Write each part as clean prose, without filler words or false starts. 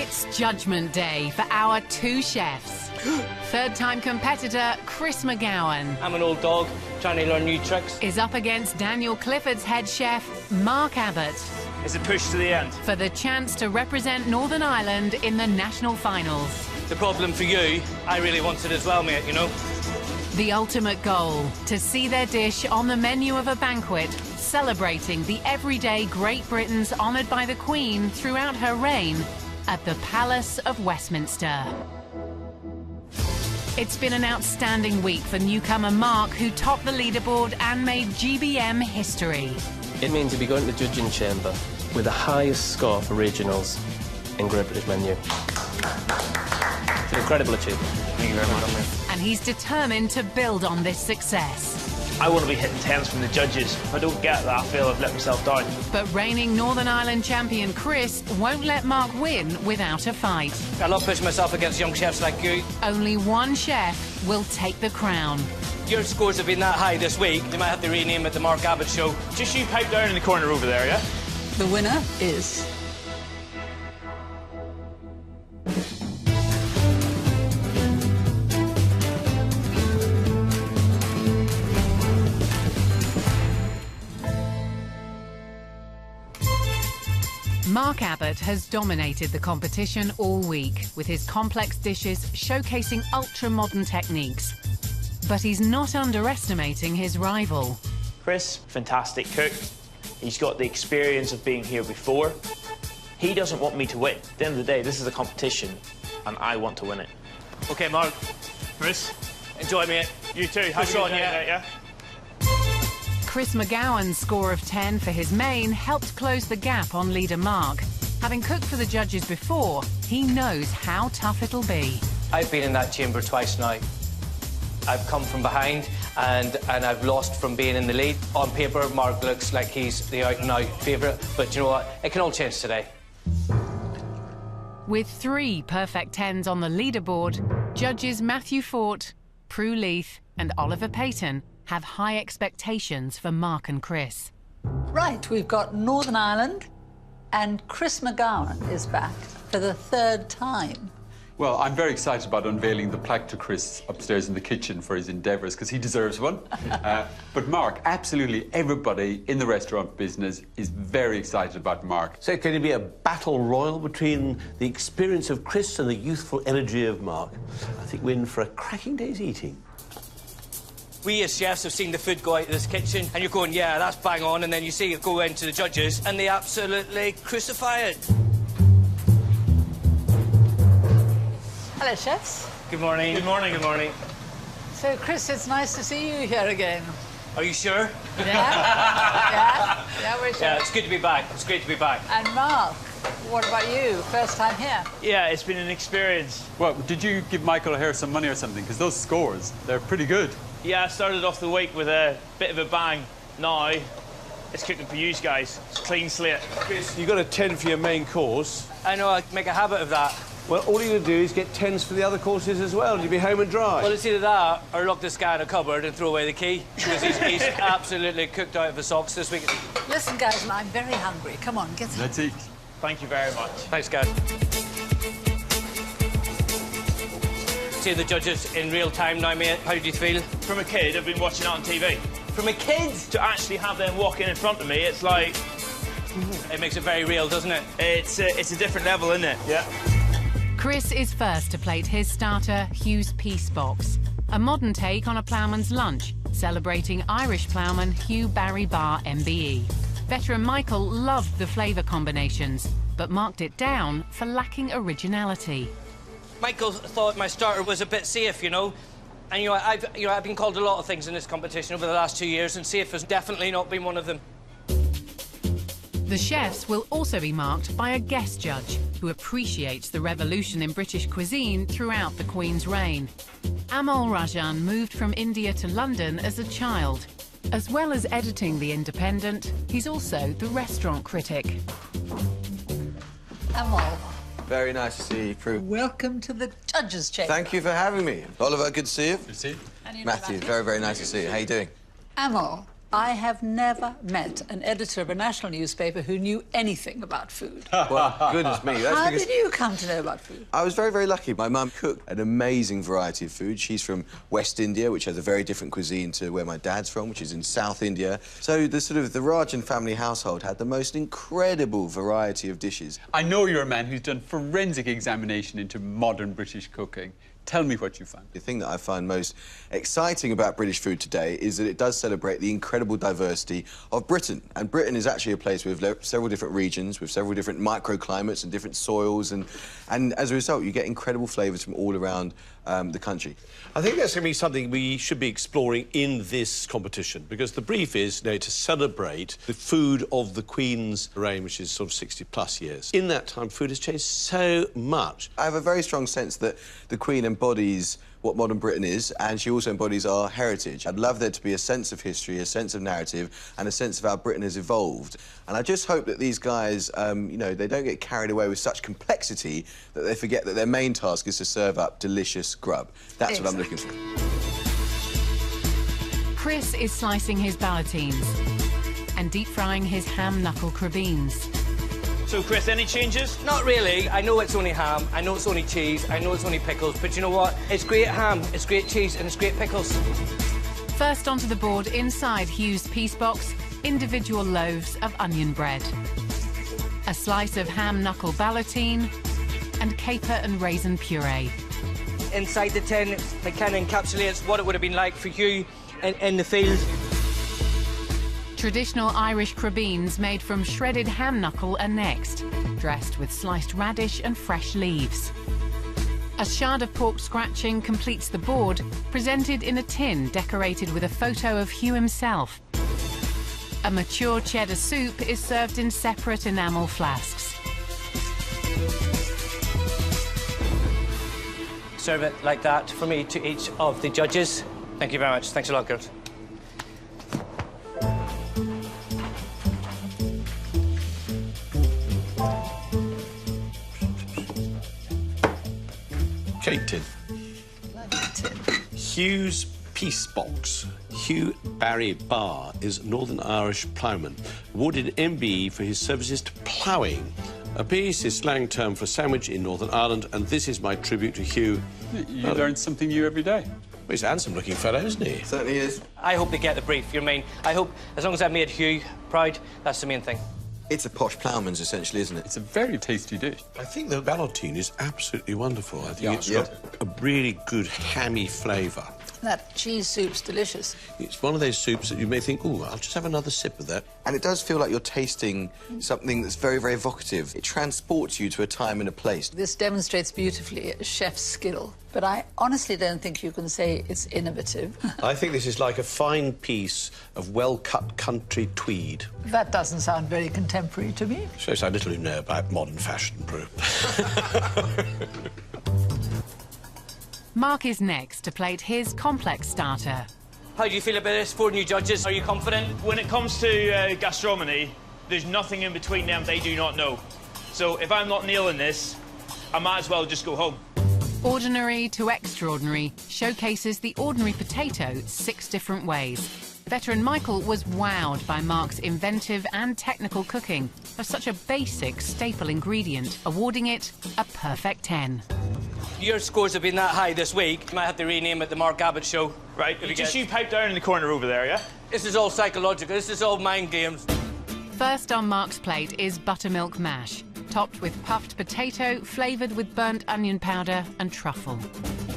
It's Judgment Day for our two chefs. Third-time competitor Chris McGowan I'm an old dog trying to learn new tricks. is up against Daniel Clifford's head chef, Mark Abbott, It's a push to the end. for the chance to represent Northern Ireland in the national finals. The problem for you, I really wanted as well, mate, you know? The ultimate goal, to see their dish on the menu of a banquet, celebrating the everyday Great Britain's honoured by the Queen throughout her reign at the Palace of Westminster. It's been an outstanding week for newcomer Mark, who topped the leaderboard and made GBM history. It means you'll be going to the judging chamber with the highest score for regionals in Great British menu. It's an incredible achievement. Thank you very much. And he's determined to build on this success. I want to be hitting 10s from the judges. If I don't get that, I feel I've let myself down. But reigning Northern Ireland champion Chris won't let Mark win without a fight. I love pushing myself against young chefs like you. Only one chef will take the crown. Your scores have been that high this week, they might have to rename it the Mark Abbott Show. Just you pipe down in the corner over there, yeah? The winner is... Mark Abbott has dominated the competition all week, with his complex dishes showcasing ultra-modern techniques. But he's not underestimating his rival. Chris, fantastic cook. He's got the experience of being here before. He doesn't want me to win. At the end of the day, this is a competition, and I want to win it. OK, Mark. Chris. Enjoy, mate. You too. Have Push on, yeah. yeah? Chris McGowan's score of 10 for his main helped close the gap on leader Mark. Having cooked for the judges before, he knows how tough it'll be. I've been in that chamber twice now. I've come from behind and I've lost from being in the lead. On paper, Mark looks like he's the out-and-out favourite, but you know what? It can all change today. With 3 perfect 10s on the leaderboard, judges Matthew Fort, Prue Leith and Oliver Payton have high expectations for Mark and Chris. Right, we've got Northern Ireland, and Chris McGowan is back for the 3rd time. Well, I'm very excited about unveiling the plaque to Chris upstairs in the kitchen for his endeavours, because he deserves one. But Mark, absolutely everybody in the restaurant business is very excited about Mark. So it's going to be a battle royal between the experience of Chris and the youthful energy of Mark. I think we're in for a cracking day's eating. We as chefs have seen the food go out of this kitchen, and you're going, yeah, that's bang on, and then you see it go into the judges, and they absolutely crucify it. Hello, chefs. Good morning. Good morning, good morning. So, Chris, it's nice to see you here again. Are you sure? Yeah? Yeah, we're sure. Yeah, it's good to be back. It's great to be back. And Mark, what about you? First time here? Yeah, it's been an experience. Well, did you give Michael O'Hare some money or something? Because those scores, they're pretty good. Yeah, I started off the week with a bit of a bang. Now, it's cooking for you guys. It's a clean slate. Chris, you got a 10 for your main course. I know, I make a habit of that. Well, all you're going to do is get 10s for the other courses as well. You'll be home and dry. Well, it's either that or lock this guy in a cupboard and throw away the key, because he's absolutely cooked out of his socks this week. Listen, guys, I'm very hungry. Come on, get some. Let's eat. Thank you very much. Thanks, guys. Seeing the judges in real time now, mate, how do you feel? From a kid, I've been watching it on TV. From a kid? To actually have them walk in front of me, it's like... It makes it very real, doesn't it? It's a different level, isn't it? Yeah. Chris is first to plate his starter, Hugh's Peace Box, a modern take on a ploughman's lunch, celebrating Irish ploughman Hugh Barry Barr MBE. Veteran Michael loved the flavour combinations, but marked it down for lacking originality. Michael thought my starter was a bit safe, you know. And, I've been called a lot of things in this competition over the last 2 years, and safe has definitely not been one of them. The chefs will also be marked by a guest judge who appreciates the revolution in British cuisine throughout the Queen's reign. Amol Rajan moved from India to London as a child. As well as editing The Independent, he's also the restaurant critic. Amol, Very nice to see you, Prue. welcome to the judges' chamber. Thank you for having me. Oliver, good to see you. Good to see you. And you know Matthew, very, very nice to see you. How you doing? Amol, I have never met an editor of a national newspaper who knew anything about food. Well, goodness me. That's How because did you come to know about food? I was very, very lucky. My mum cooked an amazing variety of food. She's from West India, which has a very different cuisine to where my dad's from, which is in South India. So the Rajan family household had the most incredible variety of dishes. I know you're a man who's done forensic examination into modern British cooking. Tell me what you found. The thing that I find most exciting about British food today is that it does celebrate the incredible diversity of Britain. And Britain is actually a place with several different regions, with several different microclimates and different soils. And as a result, you get incredible flavours from all around the country. I think that's going to be something we should be exploring in this competition, because the brief is, to celebrate the food of the Queen's reign, which is sort of 60+ years. In that time, food has changed so much. I have a very strong sense that the Queen embodies what modern Britain is, and she also embodies our heritage. I'd love there to be a sense of history, a sense of narrative, and a sense of how Britain has evolved. And I just hope that these guys, they don't get carried away with such complexity that they forget that their main task is to serve up delicious grub. That's what I'm looking for. Chris is slicing his ballotines and deep-frying his ham knuckle crabines. So, Chris, any changes? Not really. I know it's only ham, I know it's only cheese, I know it's only pickles, but you know what? It's great ham, it's great cheese, and it's great pickles. First onto the board inside Hugh's piece box, individual loaves of onion bread, a slice of ham knuckle ballotine, and caper and raisin puree. Inside the tin, it kind of encapsulates what it would have been like for Hugh in the field. Traditional Irish crabines made from shredded ham knuckle are next, dressed with sliced radish and fresh leaves. A shard of pork scratching completes the board, presented in a tin decorated with a photo of Hugh himself. A mature cheddar soup is served in separate enamel flasks. Serve it like that for me to each of the judges. Thank you very much. Thanks a lot, girls. Cake tin. Hugh's Peace Box. Hugh Barry Barr is Northern Irish ploughman, awarded MBE for his services to ploughing. A piece is slang term for sandwich in Northern Ireland, and this is my tribute to Hugh. You learn something new every day. Well, he's a handsome-looking fellow, isn't he? Certainly is. I hope they get the brief, you know what I mean? I hope, as long as I made Hugh proud, that's the main thing. It's a posh ploughman's, essentially, isn't it? It's a very tasty dish. I think the ballotine is absolutely wonderful. I think it's Yeah. got a really good hammy flavour. That cheese soup's delicious. It's one of those soups that you may think, oh, I'll just have another sip of that. And it does feel like you're tasting something that's very, very evocative. It transports you to a time and a place. This demonstrates beautifully a chef's skill, but I honestly don't think you can say it's innovative. I think this is like a fine piece of well-cut country tweed. That doesn't sound very contemporary to me. Shows how little you know about modern fashion, Prue. Mark is next to plate his complex starter. How do you feel about this? 4 new judges. Are you confident? When it comes to gastronomy, there's nothing in between them they do not know. So if I'm not nailing this, I might as well just go home. Ordinary to Extraordinary showcases the ordinary potato 6 different ways. Veteran Michael was wowed by Mark's inventive and technical cooking of such a basic staple ingredient, awarding it a perfect 10. Your scores have been that high this week. You might have to rename it the Mark Abbott Show. Right, you pipe down in the corner over there, yeah? This is all psychological. This is all mind games. First on Mark's plate is buttermilk mash, topped with puffed potato, flavoured with burnt onion powder and truffle.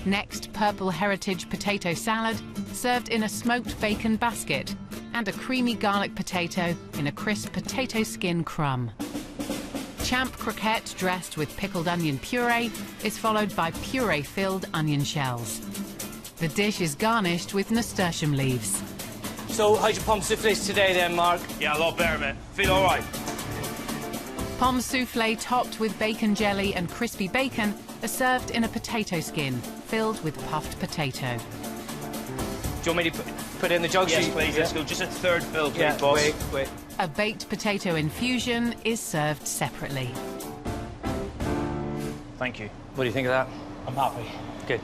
Next, purple heritage potato salad, served in a smoked bacon basket, and a creamy garlic potato in a crisp potato skin crumb. Champ croquette dressed with pickled onion puree is followed by puree-filled onion shells. The dish is garnished with nasturtium leaves. So, how's your pomme soufflés today then, Mark? Yeah, a lot better, mate. Feel all right. Pomme soufflé topped with bacon jelly and crispy bacon are served in a potato skin filled with puffed potato. Do you want me to put in the jug? Yes, please. Yeah. Let's go. Just a third fill, please, boss. Wait. A baked potato infusion is served separately. Thank you. What do you think of that? I'm happy. Good.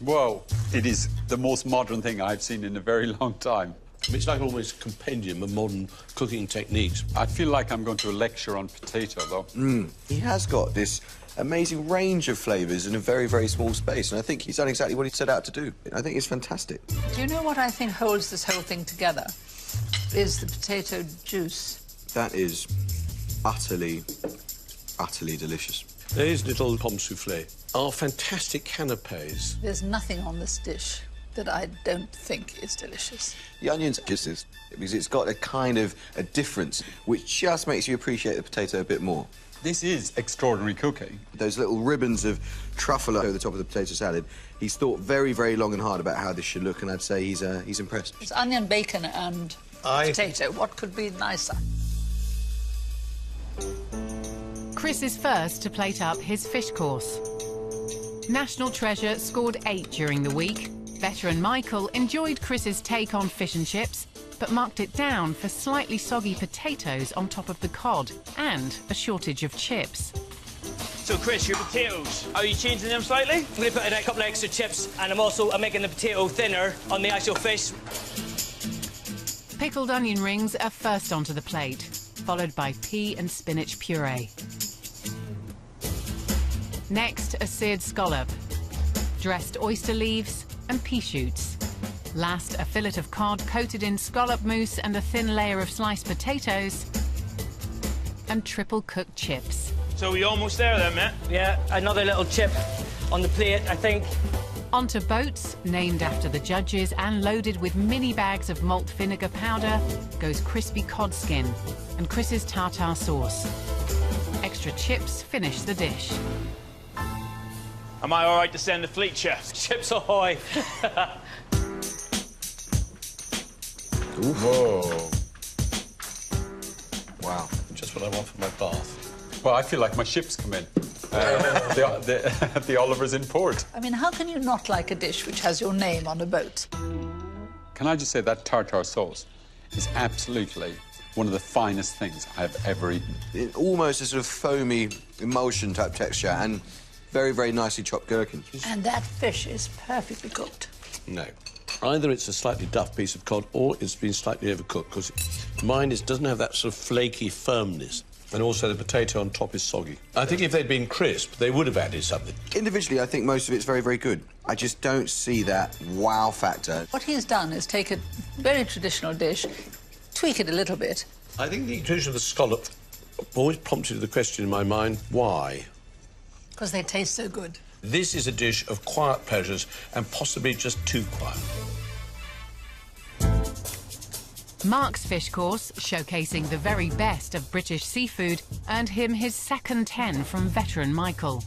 Whoa, it is the most modern thing I've seen in a very long time. It's like almost a compendium of modern cooking techniques. I feel like I'm going to a lecture on potato, though. He has got this amazing range of flavours in a very, very small space, and I think he's done exactly what he set out to do. I think it's fantastic. Do you know what I think holds this whole thing together? Is the potato juice. That is utterly, utterly delicious. These little pomme soufflé are fantastic canapes. There's nothing on this dish that I don't think is delicious. The onions just is, because it's got a kind of a difference which just makes you appreciate the potato a bit more. This is extraordinary cooking. Those little ribbons of truffle over the top of the potato salad, he's thought very, very long and hard about how this should look, and I'd say he's impressed. It's onion, bacon and potato. What could be nicer? Chris is first to plate up his fish course. National Treasure scored 8 during the week. Veteran Michael enjoyed Chris's take on fish and chips, but marked it down for slightly soggy potatoes on top of the cod and a shortage of chips. So, Chris, your potatoes, are you changing them slightly? I'm going to put in a couple of extra chips, and I'm making the potato thinner on the actual fish. Pickled onion rings are first onto the plate, followed by pea and spinach puree. Next, a seared scallop, dressed oyster leaves and pea shoots. Last, a fillet of cod coated in scallop mousse and a thin layer of sliced potatoes, and triple-cooked chips. So we're almost there then, Matt? Yeah, another little chip on the plate, I think. Onto boats, named after the judges and loaded with mini bags of malt vinegar powder, goes crispy cod skin and Chris's tartare sauce. Extra chips finish the dish. Am I all right to send the fleet, chef? Chips ahoy. Whoa. Wow. Just what I want for my bath. Well, I feel like my ship's come in. The Oliver's in port. I mean, how can you not like a dish which has your name on a boat? Can I just say that tartare sauce is absolutely one of the finest things I've ever eaten. It, almost a sort of foamy emulsion type texture and very, very nicely chopped gherkins. And that fish is perfectly cooked. No. Either it's a slightly duff piece of cod or it's been slightly overcooked, because mine doesn't have that sort of flaky firmness. And also the potato on top is soggy. I think if they'd been crisp, they would have added something. Individually, I think most of it's very, very good. I just don't see that wow factor. What he's done is take a very traditional dish, tweak it a little bit. I think the inclusion of the scallop always prompted the question in my mind, why? Because they taste so good. This is a dish of quiet pleasures and possibly just too quiet. Mark's fish course, showcasing the very best of British seafood, earned him his second 10 from veteran Michael.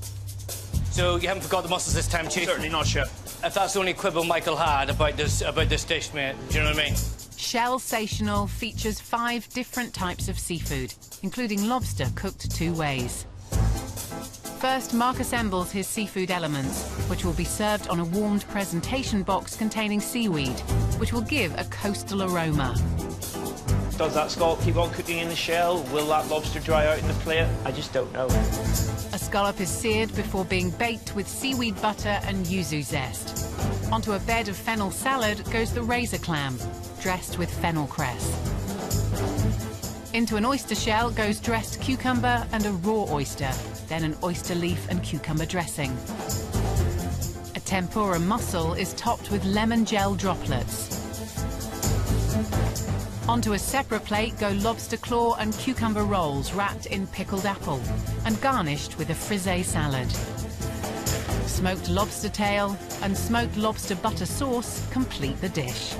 So you haven't forgot the mussels this time, Chief? Certainly not, chef. If that's the only quibble Michael had about this dish, mate, do you know what I mean? Shell Sational features 5 different types of seafood, including lobster cooked 2 ways. First, Mark assembles his seafood elements, which will be served on a warmed presentation box containing seaweed, which will give a coastal aroma. Does that scallop keep on cooking in the shell? Will that lobster dry out in the plate? I just don't know. A scallop is seared before being baked with seaweed butter and yuzu zest. Onto a bed of fennel salad goes the razor clam, dressed with fennel cress. Into an oyster shell goes dressed cucumber and a raw oyster, then an oyster leaf and cucumber dressing. A tempura mussel is topped with lemon gel droplets. Onto a separate plate go lobster claw and cucumber rolls wrapped in pickled apple and garnished with a frisee salad. Smoked lobster tail and smoked lobster butter sauce complete the dish.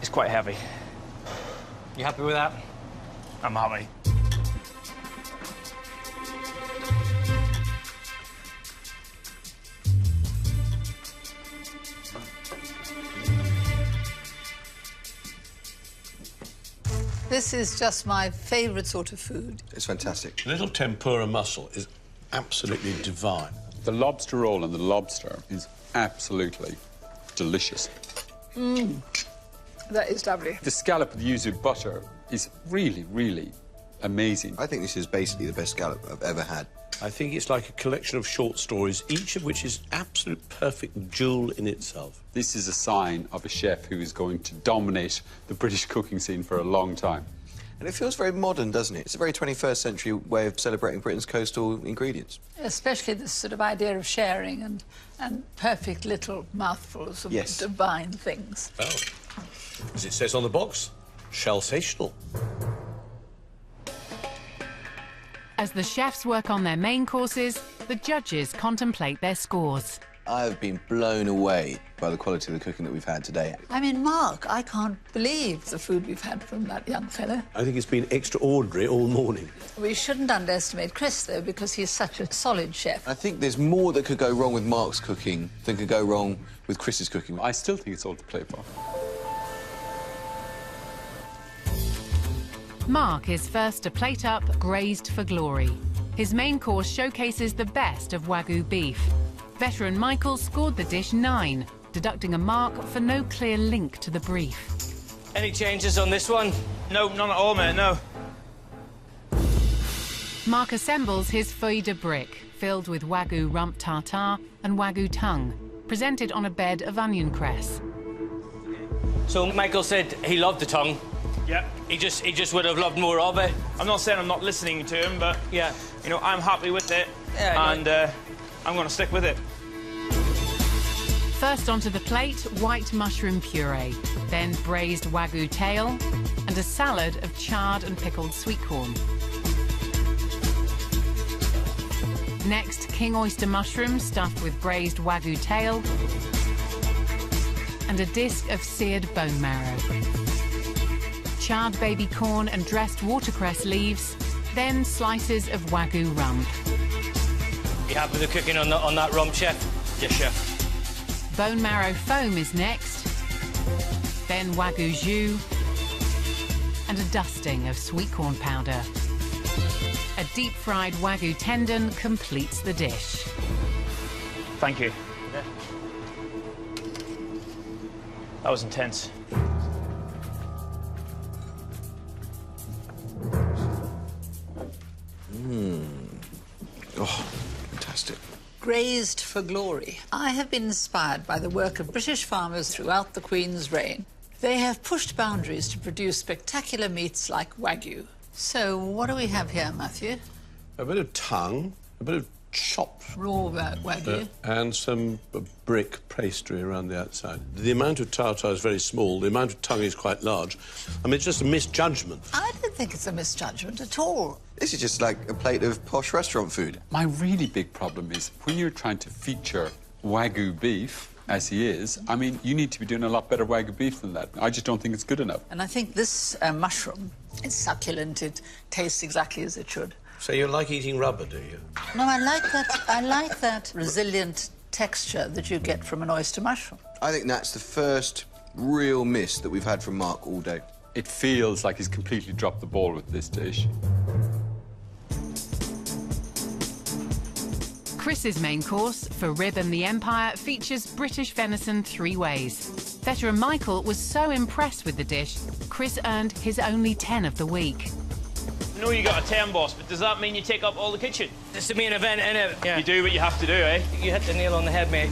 It's quite heavy. You happy with that? I'm happy. This is just my favourite sort of food. It's fantastic. Little tempura mussel is absolutely divine. The lobster roll and the lobster is absolutely delicious. That is lovely. The scallop with yuzu butter is really, really amazing. I think this is basically the best scallop I've ever had. I think it's like a collection of short stories, each of which is absolute perfect jewel in itself. This is a sign of a chef who is going to dominate the British cooking scene for a long time. And it feels very modern, doesn't it? It's a very 21st century way of celebrating Britain's coastal ingredients. Especially this sort of idea of sharing and perfect little mouthfuls of divine things. Well, as it says on the box, shelsational. As the chefs work on their main courses, the judges contemplate their scores. I have been blown away by the quality of the cooking that we've had today. I mean, Mark, I can't believe the food we've had from that young fellow. I think it's been extraordinary all morning. We shouldn't underestimate Chris, though, because he's such a solid chef. I think there's more that could go wrong with Mark's cooking than could go wrong with Chris's cooking. I still think it's all to play for. Mark is first to plate up Grazed for Glory. His main course showcases the best of Wagyu beef. Veteran Michael scored the dish 9, deducting a mark for no clear link to the brief. Any changes on this one? No, none at all, mate, no. Mark assembles his feuille de brique, filled with Wagyu rump tartare and Wagyu tongue, presented on a bed of onion cress. So Michael said he loved the tongue. Yep. He just would have loved more of it. I'm not saying I'm not listening to him, but, yeah, you know, I'm happy with it, and I'm going to stick with it. First onto the plate, white mushroom puree, then braised Wagyu tail, and a salad of charred and pickled sweet corn. Next, king oyster mushrooms stuffed with braised Wagyu tail, and a disc of seared bone marrow. Charred baby corn and dressed watercress leaves, then slices of Wagyu rump. You happy with the cooking on that rump, chef? Yes, chef. Bone marrow foam is next, then Wagyu jus, and a dusting of sweet corn powder. A deep-fried Wagyu tendon completes the dish. Thank you. Yeah. That was intense. Oh, fantastic. Grazed for Glory. I have been inspired by the work of British farmers throughout the Queen's reign. They have pushed boundaries to produce spectacular meats like Wagyu. So what do we have here, Matthew? A bit of tongue, a bit of chopped raw Wagyu, and some brick pastry around the outside. The amount of tartare is very small. The amount of tongue is quite large. I mean, it's just a misjudgment. I don't think it's a misjudgment at all. This is just like a plate of posh restaurant food. My really big problem is when you're trying to feature Wagyu beef, as he is, I mean, you need to be doing a lot better Wagyu beef than that. I just don't think it's good enough. And I think this mushroom is succulent. It tastes exactly as it should. So you like eating rubber, do you? No, I like that resilient texture that you get from an oyster mushroom. I think that's the first real miss that we've had from Mark all day. It feels like he's completely dropped the ball with this dish. Chris's main course, for Rib and the Empire, features British venison 3 ways. Veteran Michael was so impressed with the dish, Chris earned his only 10 of the week. I know you got a 10, boss, but does that mean you take up all the kitchen? It's the main event, innit? Yeah. You do what you have to do, eh? You hit the nail on the head, mate.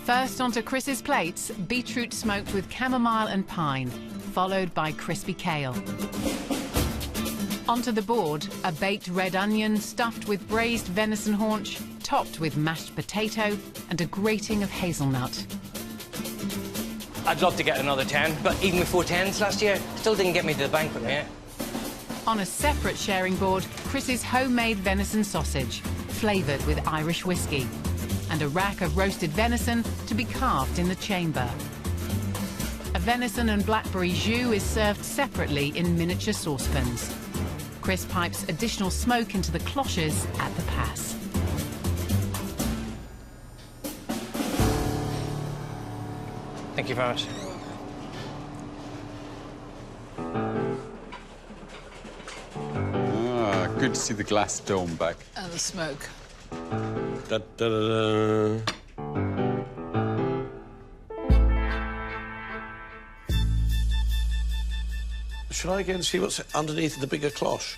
First onto Chris's plates, beetroot smoked with chamomile and pine, followed by crispy kale. Onto the board, a baked red onion stuffed with braised venison haunch, topped with mashed potato and a grating of hazelnut. I'd love to get another 10, but even with 4 10s last year, still didn't get me to the banquet, mate. On a separate sharing board, Chris's homemade venison sausage, flavoured with Irish whiskey, and a rack of roasted venison to be carved in the chamber. A venison and blackberry jus is served separately in miniature saucepans. Chris pipes additional smoke into the cloches at the pass. Thank you very much. Ah, good to see the glass dome back. And the smoke. Da, da, da, da. Shall I go and see what's underneath the bigger cloche?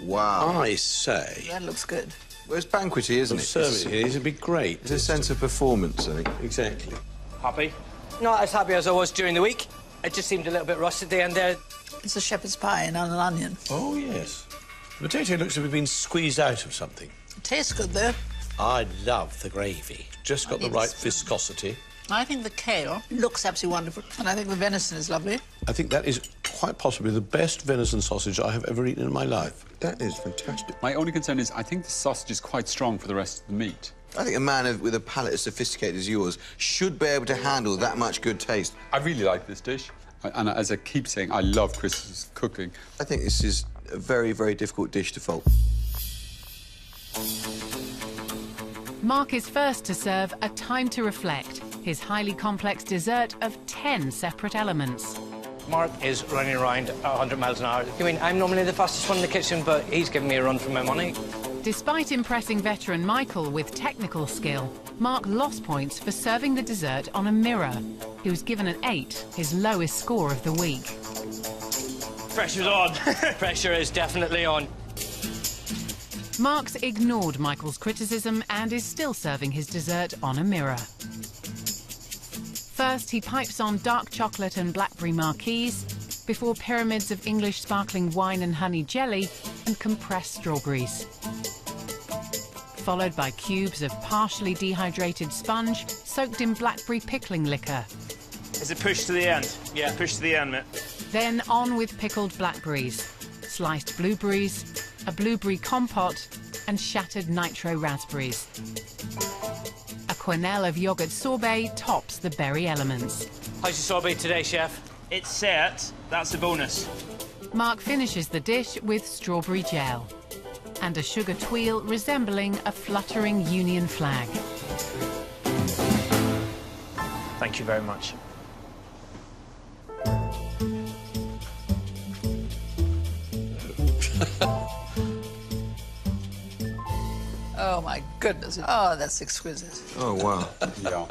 Wow. I say... That looks good. Well, it's banquety, isn't it? Service here is a bit great. It's a sense of performance, I think. Exactly. Happy? Not as happy as I was during the week. It just seemed a little bit rusty at the end there. It's a shepherd's pie and an onion. Oh, yes. The potato looks as if it's been squeezed out of something. It tastes good, though. I love the gravy. Just got the right viscosity. I think the kale looks absolutely wonderful, and I think the venison is lovely. I think that is quite possibly the best venison sausage I have ever eaten in my life. That is fantastic. My only concern is I think the sausage is quite strong for the rest of the meat. I think a man with a palate as sophisticated as yours should be able to handle that much good taste. I really like this dish. And as I keep saying, I love Chris's cooking. I think this is a very, very difficult dish to fault. Mark is first to serve a time to reflect, his highly complex dessert of 10 separate elements. Mark is running around 100 miles an hour. I mean, I'm normally the fastest one in the kitchen, but he's giving me a run for my money. Despite impressing veteran Michael with technical skill, Mark lost points for serving the dessert on a mirror. He was given an 8, his lowest score of the week. Pressure's on. Pressure is definitely on. Mark's ignored Michael's criticism and is still serving his dessert on a mirror. First, he pipes on dark chocolate and blackberry marquise, before pyramids of English sparkling wine and honey jelly and compressed strawberries. Followed by cubes of partially dehydrated sponge soaked in blackberry pickling liquor. Is it pushed to the end? Yeah, push to the end, mate. Then on with pickled blackberries, sliced blueberries, a blueberry compote and shattered nitro raspberries. A quenelle of yoghurt sorbet tops the berry elements. How's your sorbet today, chef? It's set. That's a bonus. Mark finishes the dish with strawberry gel and a sugar tweel resembling a fluttering Union flag. Thank you very much. Oh, my goodness. Oh, that's exquisite. Oh, wow. Yeah.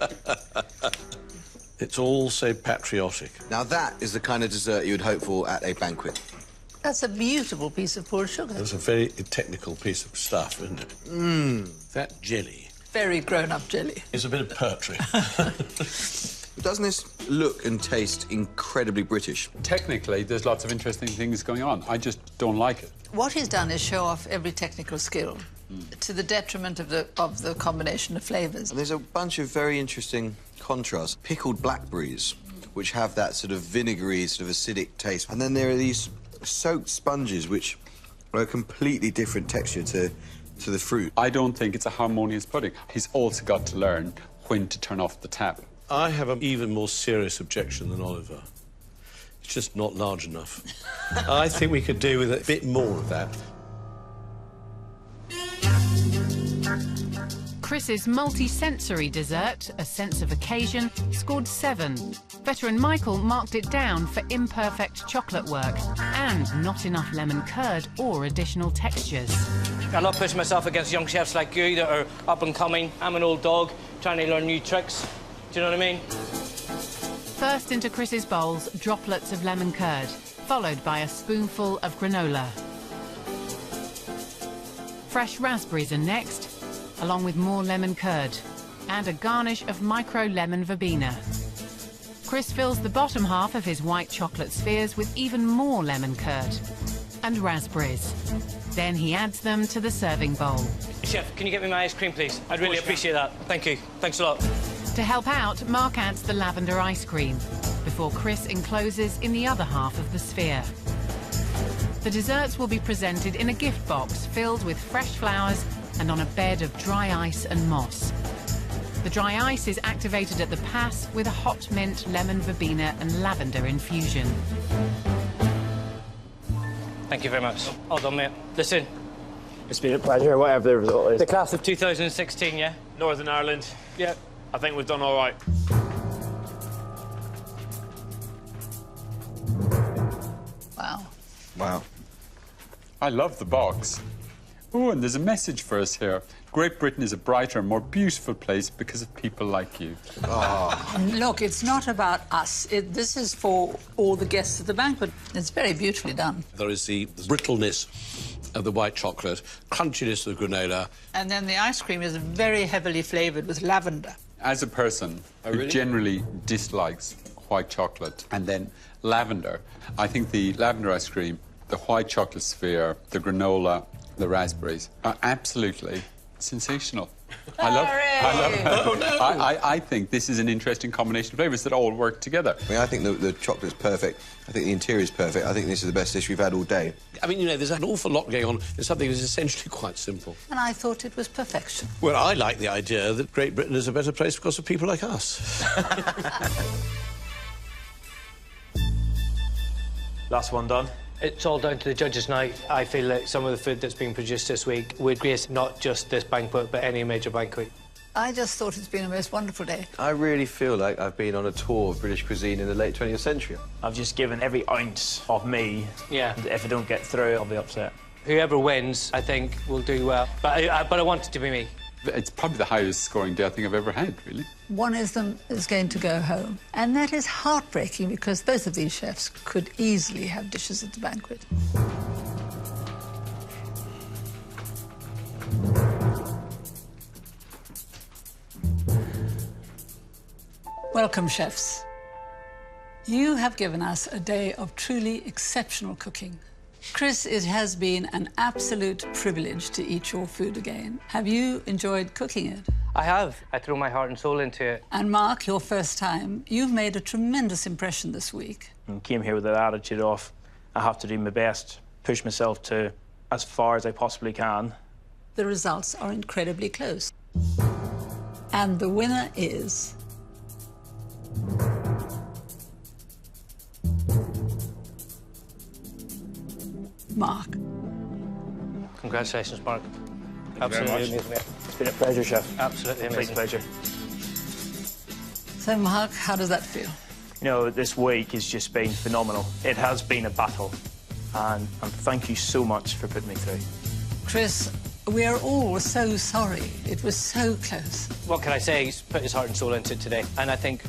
It's all so patriotic. Now, that is the kind of dessert you would hope for at a banquet. That's a beautiful piece of pulled sugar. That's a very technical piece of stuff, isn't it? Mmm. That jelly Very grown-up jelly. is a bit of poetry. Doesn't this look and taste incredibly British? Technically, there's lots of interesting things going on. I just don't like it. What he's done is show off every technical skill to the detriment of the combination of flavours. And there's a bunch of very interesting contrasts. Pickled blackberries, which have that sort of vinegary, sort of acidic taste. And then there are these soaked sponges, which are a completely different texture to the fruit. I don't think it's a harmonious pudding. He's also got to learn when to turn off the tap. I have an even more serious objection than Oliver. It's just not large enough. I think we could do with a bit more of that. Chris's multi-sensory dessert, A Sense of Occasion, scored 7. Veteran Michael marked it down for imperfect chocolate work and not enough lemon curd or additional textures. I love pushing myself against young chefs like you that are up and coming. I'm an old dog trying to learn new tricks. Do you know what I mean? First into Chris's bowls, droplets of lemon curd, followed by a spoonful of granola. Fresh raspberries are next, along with more lemon curd and a garnish of micro-lemon verbena. Chris fills the bottom half of his white chocolate spheres with even more lemon curd and raspberries. Then he adds them to the serving bowl. Chef, can you get me my ice cream, please? I'd really appreciate that. Thank you. Thanks a lot. To help out, Mark adds the lavender ice cream before Chris encloses in the other half of the sphere. The desserts will be presented in a gift box filled with fresh flowers and on a bed of dry ice and moss. The dry ice is activated at the pass with a hot mint, lemon verbena and lavender infusion. Thank you very much. All done, mate. Listen. It's been a pleasure, whatever the result is. The class of 2016, yeah? Northern Ireland. Yeah. I think we've done all right. Wow. Wow. I love the box. Oh, and there's a message for us here. Great Britain is a brighter, more beautiful place because of people like you. Look, it's not about us. This is for all the guests at the banquet. It's very beautifully done. There is the brittleness of the white chocolate, crunchiness of the granola. And then the ice cream is very heavily flavoured with lavender. As a person who generally dislikes white chocolate and then lavender, I think the lavender ice cream, the white chocolate sphere, the granola, the raspberries are absolutely sensational. I love it. I think this is an interesting combination of flavours that all work together. I mean, I think the chocolate's perfect. I think the interior is perfect. I think this is the best dish we've had all day. I mean, you know, there's an awful lot going on in something that's essentially quite simple. And I thought it was perfection. Well, I like the idea that Great Britain is a better place because of people like us. Last one done. It's all down to the judges now. I feel like some of the food that's being produced this week would grace not just this banquet, but any major banquet. I just thought it's been a most wonderful day. I really feel like I've been on a tour of British cuisine in the late 20th century. I've just given every ounce of me. Yeah. If I don't get through, I'll be upset. Whoever wins, I think, will do well. But I want it to be me. It's probably the highest scoring day I think I've ever had, really. One of them is going to go home. And that is heartbreaking because both of these chefs could easily have dishes at the banquet. Welcome, chefs. You have given us a day of truly exceptional cooking. Chris, it has been an absolute privilege to eat your food again. Have you enjoyed cooking it? I have. I threw my heart and soul into it. And Mark, your first time, you've made a tremendous impression this week. I came here with that attitude of, I have to do my best, push myself to as far as I possibly can. The results are incredibly close. And the winner is... Mark. Congratulations, Mark. Absolutely amazing. It's been a pleasure, Chef. Absolutely amazing. Pleasure. So, Mark, how does that feel? You know, this week has just been phenomenal. It has been a battle, and thank you so much for putting me through. Chris, we are all so sorry. It was so close. What can I say? He's put his heart and soul into it today, and I think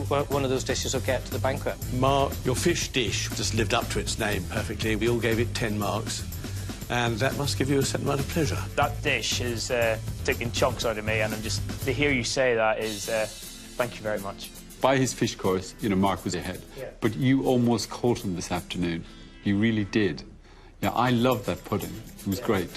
one of those dishes will get to the banquet. Mark, your fish dish just lived up to its name perfectly. We all gave it 10 marks, and that must give you a certain amount of pleasure. That dish is taking chunks out of me, and to hear you say that is, thank you very much. By his fish course, you know, Mark was ahead. Yeah. But you almost caught him this afternoon. You really did. Yeah, I loved that pudding. It was great.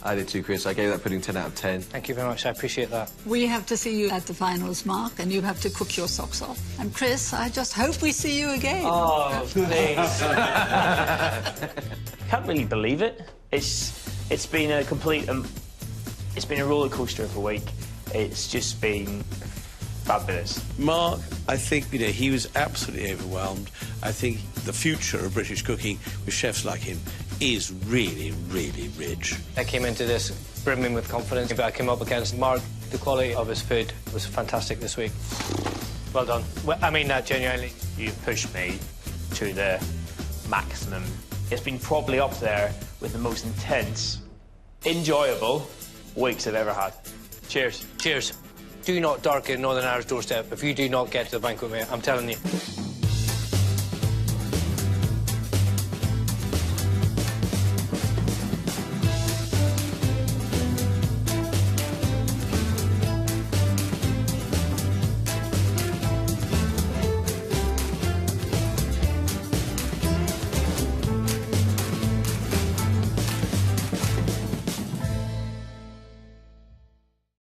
I did too, Chris. I gave that pudding 10 out of 10. Thank you very much. I appreciate that. We have to see you at the finals, Mark, and you have to cook your socks off. And Chris, I just hope we see you again. Oh, please. Can't really believe it. It's been a complete... it's been a roller coaster of a week. It's just been fabulous. Mark, I think, you know, he was absolutely overwhelmed. I think the future of British cooking with chefs like him is really, really rich. I came into this brimming with confidence, but I came up against Mark. The quality of his food was fantastic this week. Well done. Well, I mean that genuinely. You've pushed me to the maximum. It's been probably up there with the most intense, enjoyable weeks I've ever had. Cheers. Cheers. Do not darken Northern Irish doorstep if you do not get to the banquet, mate. I'm telling you.